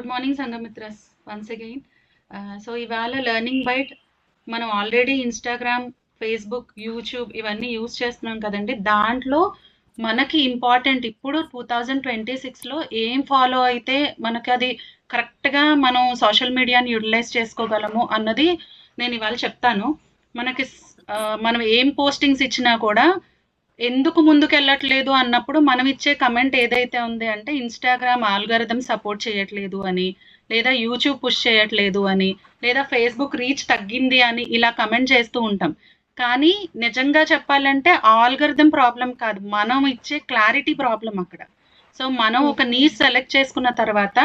Good morning Sanghamitras once again. So ఇవాళ learning bite మనం already Instagram, Facebook, YouTube ఇవన్నీ use చేస్తున్నాం కదండి. దాంట్లో మనకి ఇంపార్టెంట్ ఇప్పుడు 2026లో ఏం ఫాలో అయితే మనకి అది కరెక్ట్గా మనం సోషల్ మీడియాని యూటిలైజ్ చేసుకోగలము అన్నది నేను ఇవాళ చెప్తాను. మనకి మనం ఏం పోస్టింగ్స్ ఇచ్చినా కూడా ఎందుకు ముందుకెళ్ళట్లేదు అన్నప్పుడు మనం ఇచ్చే కమెంట్ ఏదైతే ఉంది అంటే ఇన్స్టాగ్రామ్ ఆల్గారిథం సపోర్ట్ చేయట్లేదు అని, లేదా యూట్యూబ్ పుష్ చేయట్లేదు అని, లేదా ఫేస్బుక్ రీచ్ తగ్గింది అని ఇలా కమెంట్ చేస్తూ ఉంటాం. కానీ నిజంగా చెప్పాలంటే ఆల్గారిథం ప్రాబ్లం కాదు, మనం ఇచ్చే క్లారిటీ ప్రాబ్లం అక్కడ. సో మనం ఒక నీష్ సెలెక్ట్ చేసుకున్న తర్వాత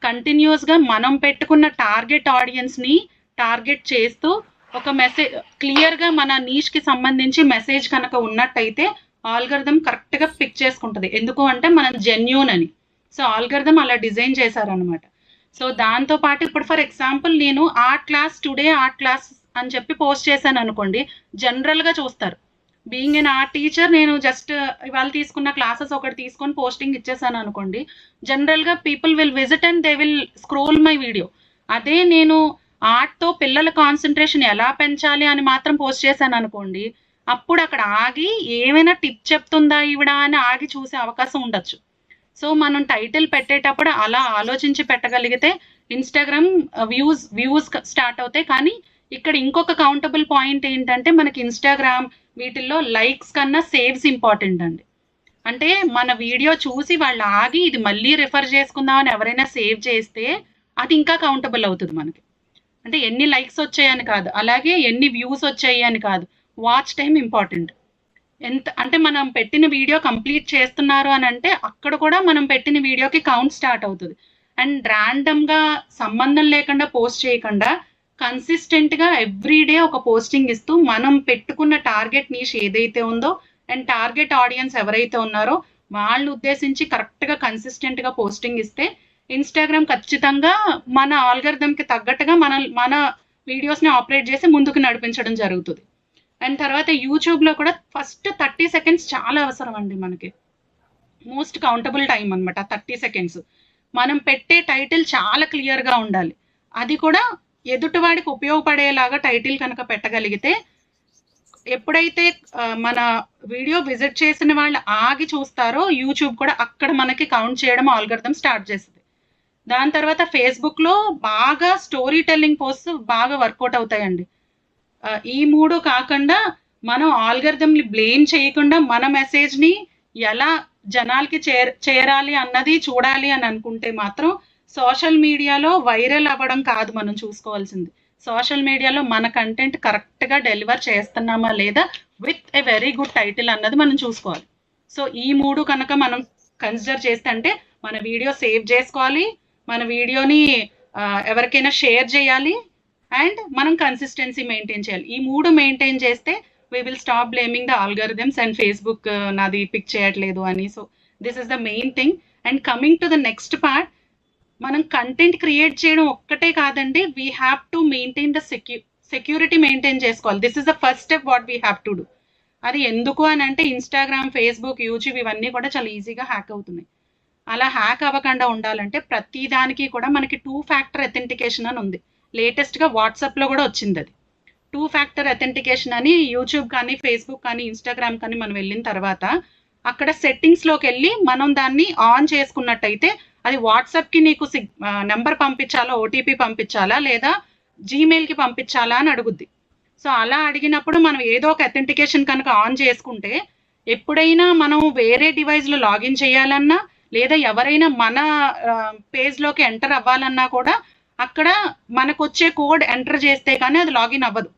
కంటిన్యూస్గా మనం పెట్టుకున్న టార్గెట్ ఆడియన్స్ని టార్గెట్ చేస్తూ ఒక మెసేజ్ క్లియర్గా మన నీష్కి సంబంధించి మెసేజ్ కనుక ఉన్నట్టయితే ఆల్గరిథం కరెక్ట్గా పిక్ చేసుకుంటుంది. ఎందుకు అంటే మనం జెన్యూన్ అని. సో ఆల్గరిథం అలా డిజైన్ చేశారనమాట. సో దాంతో పాటు ఇప్పుడు ఫర్ ఎగ్జాంపుల్ నేను art class today art class అని చెప్పి పోస్ట్ చేశాను అనుకోండి, జనరల్గా చూస్తారు. బీయింగ్ ఎన్ ఆర్ట్ టీచర్ నేను జస్ట్ ఇవాళ తీసుకున్న క్లాసెస్ ఒకటి తీసుకొని పోస్టింగ్ ఇచ్చేసాను అనుకోండి, జనరల్గా people will visit and they will scroll my video. అదే నేను ఆర్ట్తో పిల్లల కాన్సన్ట్రేషన్ ఎలా పెంచాలి అని మాత్రం పోస్ట్ చేశాను అనుకోండి, అప్పుడు అక్కడ ఆగి ఏమైనా టిప్ చెప్తుందా ఈవిడ అని ఆగి చూసే అవకాశం ఉండొచ్చు. సో మనం టైటిల్ పెట్టేటప్పుడు అలా ఆలోచించి పెట్టగలిగితే ఇన్స్టాగ్రామ్ వ్యూస్ స్టార్ట్ అవుతాయి. కానీ ఇక్కడ ఇంకొక కౌంటబుల్ పాయింట్ ఏంటంటే మనకి ఇన్స్టాగ్రామ్ వీటిల్లో లైక్స్ కన్నా సేవ్స్ ఇంపార్టెంట్ అండి. అంటే మన వీడియో చూసి వాళ్ళు ఆగి ఇది మళ్ళీ రిఫర్ చేసుకుందామని ఎవరైనా సేవ్ చేస్తే అది ఇంకా కౌంటబుల్ అవుతుంది మనకి. అంటే ఎన్ని లైక్స్ వచ్చాయని కాదు, అలాగే ఎన్ని వ్యూస్ వచ్చాయి అని కాదు, వాచ్ టైం ఇంపార్టెంట్. ఎంత అంటే మనం పెట్టిన వీడియో కంప్లీట్ చేస్తున్నారు అని అంటే అక్కడ కూడా మనం పెట్టిన వీడియోకి కౌంట్ స్టార్ట్ అవుతుంది. అండ్ ర్యాండమ్గా సంబంధం లేకుండా పోస్ట్ చేయకుండా కన్సిస్టెంట్గా ఎవ్రీడే ఒక పోస్టింగ్ ఇస్తూ మనం పెట్టుకున్న టార్గెట్ నీష్ ఏదైతే ఉందో అండ్ టార్గెట్ ఆడియన్స్ ఎవరైతే ఉన్నారో వాళ్ళు ఉద్దేశించి కరెక్ట్గా కన్సిస్టెంట్గా పోస్టింగ్ ఇస్తే ఇన్స్టాగ్రామ్ ఖచ్చితంగా మన ఆల్గరిథంకి తగ్గట్టుగా మన వీడియోస్ని ఆపరేట్ చేసి ముందుకు నడిపించడం జరుగుతుంది. అండ్ తర్వాత యూట్యూబ్లో కూడా ఫస్ట్ 30 సెకండ్స్ చాలా అవసరం అండి మనకి. మోస్ట్ కౌంటబుల్ టైం అనమాట 30 సెకండ్స్. మనం పెట్టే టైటిల్ చాలా క్లియర్గా ఉండాలి. అది కూడా ఎదుటివాడికి ఉపయోగపడేలాగా టైటిల్ కనుక పెట్టగలిగితే ఎప్పుడైతే మన వీడియో విజిట్ చేసిన వాళ్ళు ఆగి చూస్తారో యూట్యూబ్ కూడా అక్కడ మనకి కౌంట్ చేయడం ఆల్గరిథం స్టార్ట్ చేస్తుంది. దాని తర్వాత ఫేస్బుక్లో బాగా స్టోరీ టెల్లింగ్ పోస్ట్ బాగా వర్కౌట్ అవుతాయండి. ఈ మూడు కాకుండా మనం ఆల్గరిథంని బ్లేమ్ చేయకుండా మన మెసేజ్ని ఎలా జనాలకి చేరాలి అన్నది చూడాలి అని అనుకుంటే మాత్రం సోషల్ మీడియాలో వైరల్ అవ్వడం కాదు మనం చూసుకోవాల్సింది. సోషల్ మీడియాలో మన కంటెంట్ కరెక్ట్గా డెలివర్ చేస్తున్నామా లేదా with a very good title అన్నది మనం చూసుకోవాలి. సో ఈ మూడు కనుక మనం కన్సిడర్ చేస్తే అంటే మన వీడియో సేవ్ చేసుకోవాలి, మన వీడియోని ఎవరికైనా షేర్ చేయాలి, అండ్ మనం కన్సిస్టెన్సీ మెయింటైన్ చేయాలి. ఈ మూడు మెయింటైన్ చేస్తే we will stop blaming the algorithms and Facebook నాది పిక్ చేయట్లేదు అని. So this is the main thing. And coming to the next part, మనం కంటెంట్ క్రియేట్ చేయడం ఒక్కటే కాదండి, we have to maintain the security maintain చేసుకోవాలి. This is the first step what we have to do. అది ఎందుకు అని అంటే Instagram, Facebook, YouTube ఇవన్నీ కూడా చాలా ఈజీగా హ్యాక్ అవుతున్నాయి. అలా హ్యాక్ అవ్వకుండా ఉండాలంటే ప్రతి దానికి కూడా మనకి 2 ఫ్యాక్టర్ అథెంటికేషన్ అని ఉంది. లేటెస్ట్గా వాట్సాప్లో కూడా వచ్చింది అది 2 ఫ్యాక్టర్ అథెంటికేషన్ అని. యూట్యూబ్ కానీ ఫేస్బుక్ కానీ ఇన్స్టాగ్రామ్ కానీ మనం వెళ్ళిన తర్వాత అక్కడ సెట్టింగ్స్లోకి వెళ్ళి మనం దాన్ని ఆన్ చేసుకున్నట్టయితే అది వాట్సాప్కి నీకు నెంబర్ పంపించాలా, ఓటీపీ పంపించాలా, లేదా జీమెయిల్కి పంపించాలా అని అడుగుద్ది. సో అలా అడిగినప్పుడు మనం ఏదో ఒక అథెంటికేషన్ కనుక ఆన్ చేసుకుంటే ఎప్పుడైనా మనం వేరే డివైస్లో లాగిన్ చేయాలన్నా లేదా ఎవరైనా మన పేజ్లోకి ఎంటర్ అవ్వాలన్నా కూడా అక్కడ మనకు వచ్చే కోడ్ ఎంటర్ చేస్తే కానీ అది లాగిన్ అవ్వదు.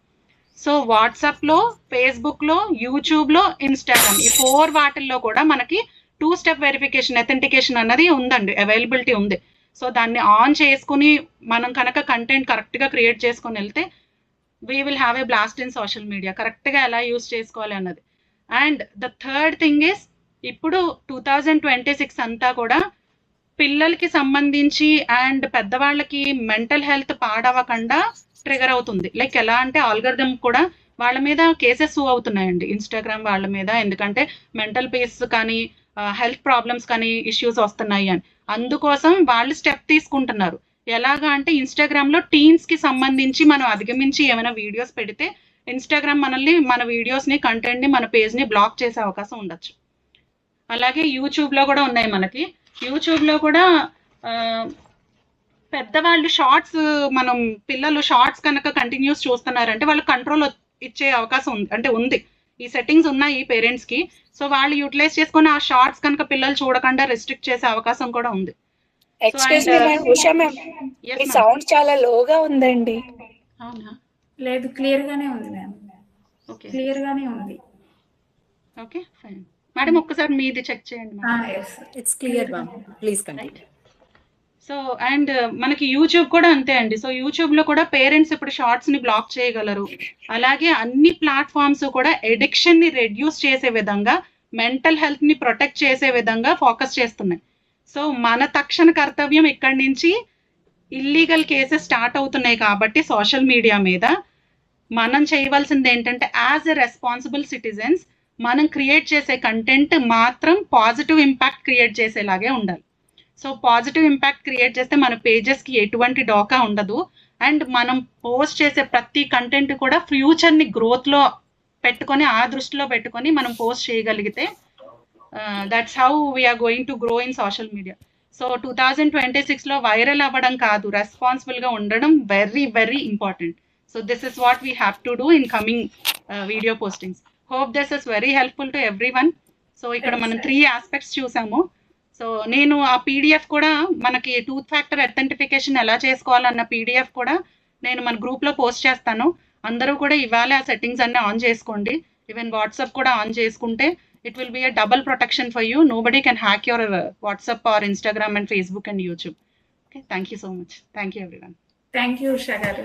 సో వాట్సాప్లో, ఫేస్బుక్లో, యూట్యూబ్లో, ఇన్స్టాగ్రామ్ ఈ 4 వాటిల్లో కూడా మనకి 2 స్టెప్ వెరిఫికేషన్ అథెంటికేషన్ అన్నది ఉందండి, అవైలబిలిటీ ఉంది. సో దాన్ని ఆన్ చేసుకుని మనం కనుక కంటెంట్ కరెక్ట్గా క్రియేట్ చేసుకొని వెళ్తే we will have a blast in social media. కరెక్ట్గా ఎలా యూస్ చేసుకోవాలి అన్నది. And the third thing is ఇప్పుడు 2026 అంతా కూడా పిల్లలకి సంబంధించి అండ్ పెద్దవాళ్ళకి మెంటల్ హెల్త్ పాడవకుండా ట్రిగర్ అవుతుంది. లైక్ ఎలా అంటే ఆల్గరిథం కూడా వాళ్ళ మీద కేసెస్ అవుతున్నాయండి ఇన్స్టాగ్రామ్ వాళ్ళ మీద, ఎందుకంటే మెంటల్ పీస్ కానీ హెల్త్ ప్రాబ్లమ్స్ కానీ ఇష్యూస్ వస్తున్నాయి అని. అందుకోసం వాళ్ళు స్టెప్ తీసుకుంటున్నారు. ఎలాగా అంటే ఇన్స్టాగ్రామ్లో టీన్స్కి సంబంధించి మనం అధిగమించి ఏమైనా వీడియోస్ పెడితే ఇన్స్టాగ్రామ్ మనల్ని మన వీడియోస్ని కంటెంట్ని మన పేజ్ని బ్లాక్ చేసే అవకాశం ఉండొచ్చు. అలాగే యూట్యూబ్లో కూడా ఉన్నాయి మనకి. యూట్యూబ్లో కూడా పెద్దవాళ్ళు షార్ట్స్, మనం పిల్లలు షార్ట్స్ కనుక కంటిన్యూస్ చూస్తున్నారంటే వాళ్ళు కంట్రోల్ ఇచ్చే అవకాశం ఉంది, అంటే ఉంది. ఈ సెట్టింగ్స్ ఉన్నాయి పేరెంట్స్కి. సో వాళ్ళు యూటిలైజ్ చేసుకొని ఆ షార్ట్స్ కనుక పిల్లలు చూడకుండా రెస్ట్రిక్ట్ చేసే అవకాశం కూడా ఉంది. సౌండ్ చాలా లోగా ఉందండి. అవునా? లేదు, క్లియర్ గానే ఉంది మ్యామ్. ఓకే, క్లియర్ గానే ఉంది. ఓకే ఫైన్ మేడం, ఒక్కసారి మీది చెక్ చేయండి. It's clear ma'am, please continue. So and మనకి యూట్యూబ్ కూడా అంతే అండి. సో యూట్యూబ్లో కూడా పేరెంట్స్ ఇప్పుడు షార్ట్స్ని బ్లాక్ చేయగలరు. అలాగే అన్ని ప్లాట్ఫామ్స్ కూడా ఎడిక్షన్ని రెడ్యూస్ చేసే విధంగా, మెంటల్ హెల్త్ని ప్రొటెక్ట్ చేసే విధంగా ఫోకస్ చేస్తున్నాయి. సో మన తక్షణ కర్తవ్యం ఇక్కడి నుంచి ఇల్లీగల్ కేసెస్ స్టార్ట్ అవుతున్నాయి కాబట్టి సోషల్ మీడియా మీద మనం చేయవలసింది ఏంటంటే యాజ్ ఎ రెస్పాన్సిబుల్ సిటిజన్స్ మనం క్రియేట్ చేసే కంటెంట్ మాత్రం పాజిటివ్ ఇంపాక్ట్ క్రియేట్ చేసేలాగే ఉండాలి. సో పాజిటివ్ ఇంపాక్ట్ క్రియేట్ చేస్తే మన పేజెస్కి ఎటువంటి డోకా ఉండదు. అండ్ మనం పోస్ట్ చేసే ప్రతి కంటెంట్ కూడా ఫ్యూచర్ని గ్రోత్లో పెట్టుకొని, ఆ దృష్టిలో పెట్టుకొని మనం పోస్ట్ చేయగలిగితే that's how we're going to grow in social media. So 2026లో వైరల్ అవ్వడం కాదు, రెస్పాన్సిబుల్గా ఉండడం very very important. So this is what we have to do in coming video postings. Hope this is very helpful to everyone. So ఇక్కడ మనం 3 aspects చూసాము. So నేను ఆ పీడిఎఫ్ కూడా, మనకి టూత్ ఫ్యాక్టర్ అథెంటిఫికేషన్ ఎలా చేసుకోవాలన్న పీడిఎఫ్ కూడా నేను మన గ్రూప్లో పోస్ట్ చేస్తాను. అందరూ కూడా ఇవాళ ఆ సెట్టింగ్స్ అన్నీ ఆన్ చేసుకోండి. ఈవెన్ వాట్సాప్ కూడా ఆన్ చేసుకుంటే it will be a double protection for you. Nobody can hack your WhatsApp or Instagram and Facebook and YouTube. Okay, thank you so much. Thank you everyone. Thank you Usha గారు.